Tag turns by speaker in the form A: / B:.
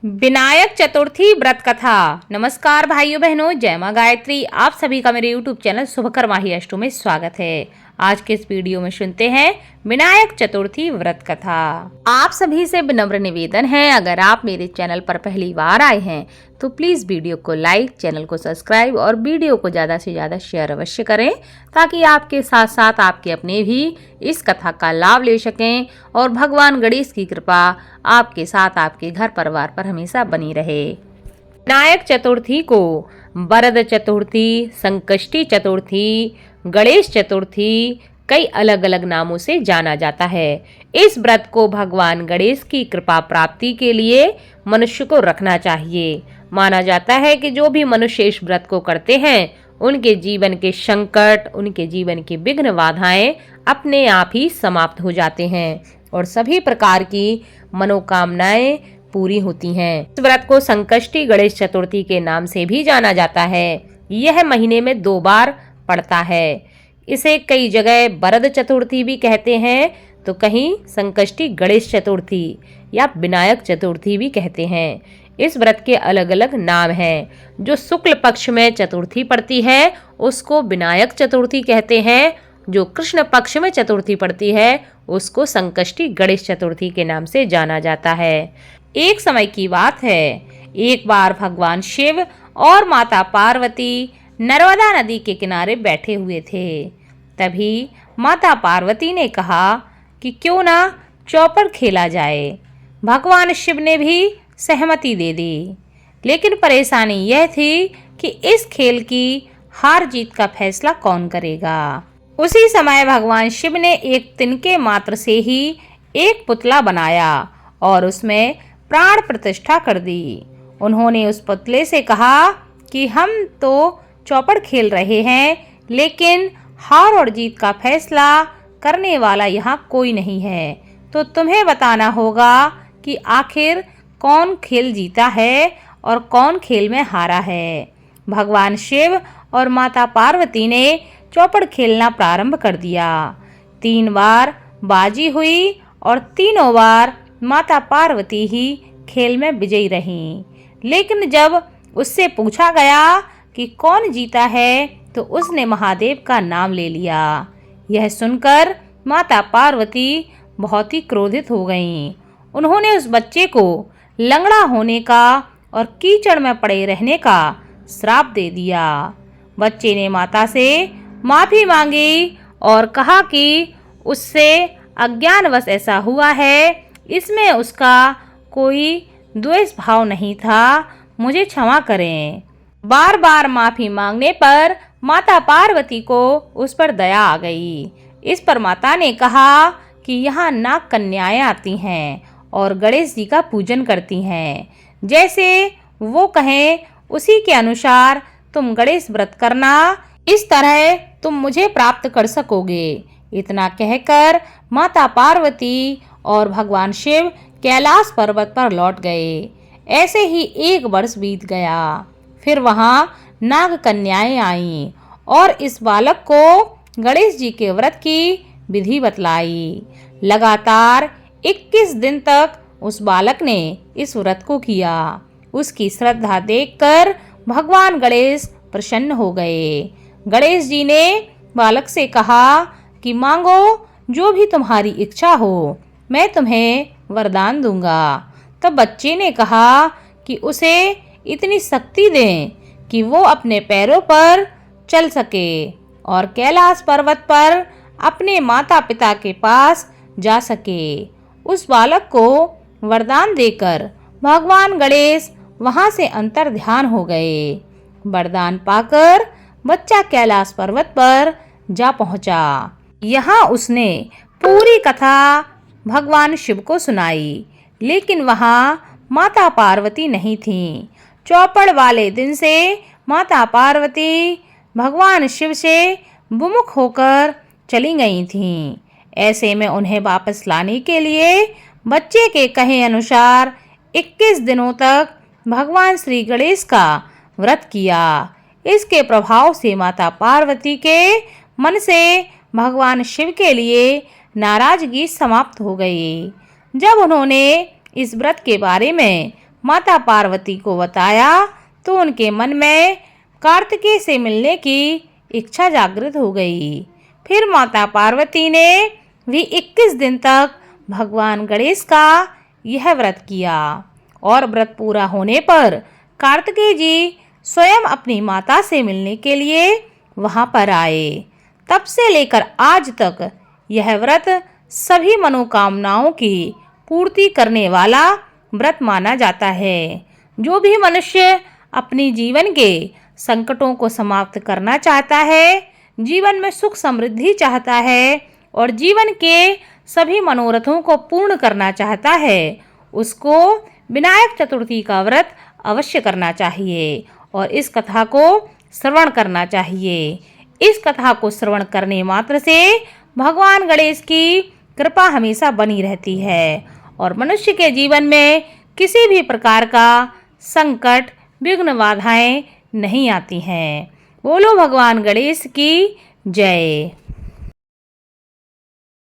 A: विनायक चतुर्थी व्रत कथा। नमस्कार भाइयों बहनों, जय मां गायत्री। आप सभी का मेरे YouTube चैनल शुभकर्मा ही अष्टों में स्वागत है। आज के इस वीडियो में सुनते हैं विनायक चतुर्थी व्रत कथा। आप सभी से विनम्र निवेदन है, अगर आप मेरे चैनल पर पहली बार आए हैं तो प्लीज वीडियो को लाइक, चैनल को सब्सक्राइब और वीडियो को ज्यादा से ज्यादा शेयर अवश्य करें, ताकि आपके साथ साथ आपके अपने भी इस कथा का लाभ ले सकें और भगवान गणेश की कृपा आपके साथ आपके घर परिवार पर हमेशा बनी रहे। विनायक चतुर्थी को वरद चतुर्थी, संकष्टी चतुर्थी, गणेश चतुर्थी कई अलग अलग नामों से जाना जाता है। इस व्रत को भगवान गणेश की कृपा प्राप्ति के लिए मनुष्य को रखना चाहिए। माना जाता है कि जो भी मनुष्य इस व्रत को करते हैं उनके जीवन के संकट, उनके जीवन की विघ्न बाधाएं अपने आप ही समाप्त हो जाते हैं और सभी प्रकार की मनोकामनाएं पूरी होती हैं। इस व्रत को संकष्टी गणेश चतुर्थी के नाम से भी जाना जाता है। यह महीने में 2 बार पड़ता है। इसे कई जगह वरद चतुर्थी भी कहते हैं तो कहीं संकष्टी गणेश चतुर्थी या विनायक चतुर्थी भी कहते हैं। इस व्रत के अलग अलग नाम हैं। जो शुक्ल पक्ष में चतुर्थी पड़ती है उसको विनायक चतुर्थी कहते हैं। जो कृष्ण पक्ष में चतुर्थी पड़ती है उसको संकष्टी गणेश चतुर्थी के नाम से जाना जाता है। एक समय की बात है, एक बार भगवान शिव और माता पार्वती नर्मदा नदी के किनारे बैठे हुए थे। तभी माता पार्वती ने कहा कि क्यों ना चौपड़ खेला जाए। भगवान शिव ने भी सहमति दे दी, लेकिन परेशानी यह थी कि इस खेल की हार जीत का फैसला कौन करेगा। उसी समय भगवान शिव ने एक तिनके मात्र से ही एक पुतला बनाया और उसमें प्राण प्रतिष्ठा कर दी। उन्होंने उस पुतले से कहा कि हम तो चौपड़ खेल रहे हैं, लेकिन हार और जीत का फैसला करने वाला यहाँ कोई नहीं है, तो तुम्हें बताना होगा कि आखिर कौन खेल जीता है और कौन खेल में हारा है। भगवान शिव और माता पार्वती ने चौपड़ खेलना प्रारंभ कर दिया। 3 बार बाजी हुई और तीनों बार माता पार्वती ही खेल में विजयी रहीं। लेकिन जब उससे पूछा गया कि कौन जीता है तो उसने महादेव का नाम ले लिया। यह सुनकर माता पार्वती बहुत ही क्रोधित हो गईं। उन्होंने उस बच्चे को लंगड़ा होने का और कीचड़ में पड़े रहने का श्राप दे दिया। बच्चे ने माता से माफी मांगी और कहा कि उससे अज्ञानवश ऐसा हुआ है, इसमें उसका कोई द्वेष भाव नहीं था, मुझे क्षमा करें। बार बार माफी मांगने पर माता पार्वती को उस पर दया आ गई। इस पर माता ने कहा कि यहाँ नाग कन्याएं आती हैं और गणेश जी का पूजन करती हैं। जैसे वो कहें उसी के अनुसार तुम गणेश व्रत करना, इस तरह तुम मुझे प्राप्त कर सकोगे। इतना कहकर माता पार्वती और भगवान शिव कैलाश पर्वत पर लौट गए। ऐसे ही 1 वर्ष बीत गया। फिर वहां नाग कन्याएं आईं और इस बालक को गणेश जी के व्रत की विधि बतलाई। लगातार 21 दिन तक उस बालक ने इस व्रत को किया। उसकी श्रद्धा देखकर भगवान गणेश प्रसन्न हो गए। गणेश जी ने बालक से कहा कि मांगो, जो भी तुम्हारी इच्छा हो मैं तुम्हें वरदान दूंगा। तब बच्चे ने कहा कि उसे इतनी शक्ति दें कि वो अपने पैरों पर चल सके और कैलाश पर्वत पर अपने माता पिता के पास जा सके। उस बालक को वरदान देकर भगवान गणेश वहां से अंतर ध्यान हो गए। वरदान पाकर बच्चा कैलाश पर्वत पर जा पहुंचा। यहाँ उसने पूरी कथा भगवान शिव को सुनाई, लेकिन वहाँ माता पार्वती नहीं थी। चौपड़ वाले दिन से माता पार्वती भगवान शिव से विमुख होकर चली गई थीं। ऐसे में उन्हें वापस लाने के लिए बच्चे के कहे अनुसार 21 दिनों तक भगवान श्री गणेश का व्रत किया। इसके प्रभाव से माता पार्वती के मन से भगवान शिव के लिए नाराजगी समाप्त हो गई। जब उन्होंने इस व्रत के बारे में माता पार्वती को बताया तो उनके मन में कार्तिकेय से मिलने की इच्छा जागृत हो गई। फिर माता पार्वती ने भी 21 दिन तक भगवान गणेश का यह व्रत किया और व्रत पूरा होने पर कार्तिकेय जी स्वयं अपनी माता से मिलने के लिए वहां पर आए। तब से लेकर आज तक यह व्रत सभी मनोकामनाओं की पूर्ति करने वाला व्रत माना जाता है। जो भी मनुष्य अपनी जीवन के संकटों को समाप्त करना चाहता है, जीवन में सुख समृद्धि चाहता है और जीवन के सभी मनोरथों को पूर्ण करना चाहता है, उसको विनायक चतुर्थी का व्रत अवश्य करना चाहिए और इस कथा को श्रवण करना चाहिए। इस कथा को श्रवण करने मात्र से भगवान गणेश की कृपा हमेशा बनी रहती है और मनुष्य के जीवन में किसी भी प्रकार का संकट, विघ्न, बाधाएं नहीं आती हैं। बोलो भगवान गणेश की जय।